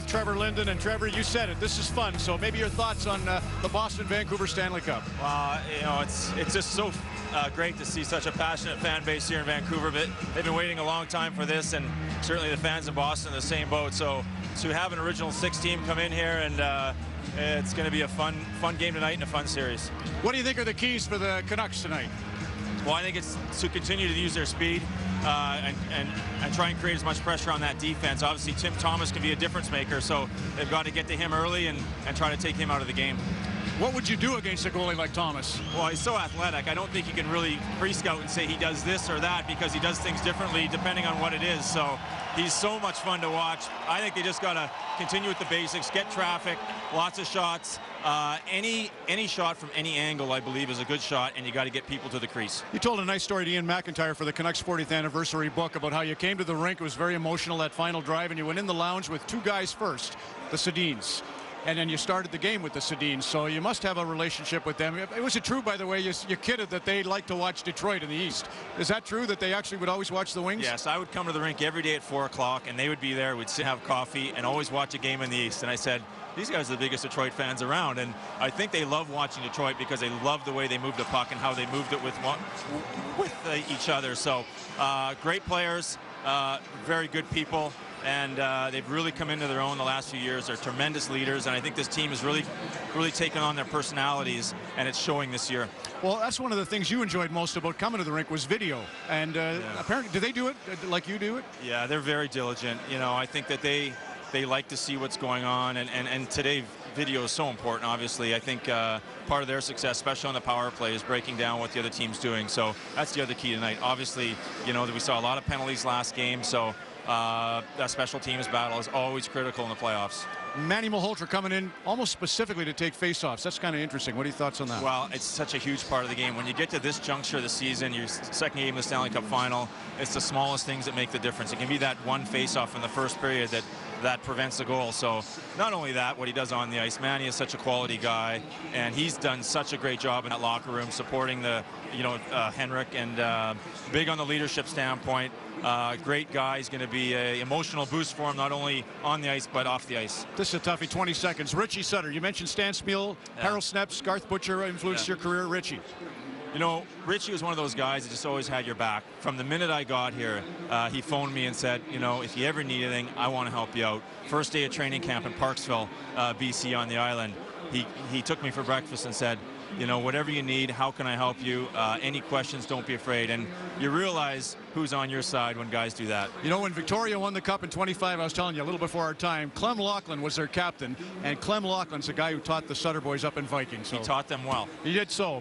Trevor Linden. And Trevor, you said it, this is fun. So maybe your thoughts on the Boston-Vancouver Stanley Cup. You know, it's just so great to see such a passionate fan base here in Vancouver. But they've been waiting a long time for this, and certainly the fans in Boston in the same boat. So to have an original 6 team come in here, and it's going to be a fun game tonight and a fun series. What do you think are the keys for the Canucks tonight? Well, I think it's to continue to use their speed and try and create as much pressure on that defense. Obviously, Tim Thomas can be a difference maker, so they've got to get to him early and try to take him out of the game. What would you do against a goalie like Thomas? Well, he's so athletic. I don't think you can really pre-scout and say he does this or that, because he does things differently depending on what it is. So he's so much fun to watch. I think they just got to continue with the basics, get traffic, lots of shots. Any shot from any angle, I believe, is a good shot, and you got to get people to the crease. You told a nice story to Ian McIntyre for the Canucks 40th anniversary book about how you came to the rink. It was very emotional, that final drive, and you went in the lounge with 2 guys first, the Sedins. And then you started the game with the Sedins, so you must have a relationship with them. Was it true, by the way, you kidded that they like to watch Detroit in the East? Is that true, that they actually would always watch the Wings? Yes, I would come to the rink every day at 4 o'clock, and they would be there. We'd sit, have coffee, and always watch a game in the East. And I said, these guys are the biggest Detroit fans around, and I think they love watching Detroit because they love the way they moved the puck and how they moved it with each other. So great players, very good people. And they've really come into their own the last few years. They're tremendous leaders, and I think this team has really taken on their personalities, and it's showing this year. Well, that's one of the things you enjoyed most about coming to the rink was video. And apparently, do they do it like you do it? Yeah, they're very diligent. You know, I think that they like to see what's going on, and today video is so important, obviously. I think part of their success, especially on the power play, is breaking down what the other team's doing. So that's the other key tonight. Obviously, you know, we saw a lot of penalties last game, so that special teams battle is always critical in the playoffs. Manny Malhotra coming in almost specifically to take faceoffs. That's kind of interesting. What are your thoughts on that? Well, it's such a huge part of the game. When you get to this juncture of the season, your second game of the Stanley Cup final, it's the smallest things that make the difference. It can be that one faceoff in the first period that prevents the goal. So not only that, what he does on the ice, Manny is such a quality guy, and he's done such a great job in that locker room supporting the, Henrik, and big on the leadership standpoint. Great guy. He's going to be an emotional boost for him, not only on the ice but off the ice. This is a toughie. 20 seconds. Richie Sutter. You mentioned Stan Spiel, Harold Sneps, Garth Butcher influenced your career. Richie. You know, Richie was one of those guys that just always had your back. From the minute I got here, he phoned me and said, you know, if you ever need anything, I want to help you out. First day of training camp in Parksville, BC on the island, he took me for breakfast and said, you know, whatever you need, how can I help you? Any questions, don't be afraid. And you realize who's on your side when guys do that. You know, when Victoria won the Cup in 25, I was telling you a little before our time, Clem Laughlin was their captain, and Clem Laughlin's the guy who taught the Sutter boys up in Viking. So he taught them well. He did so.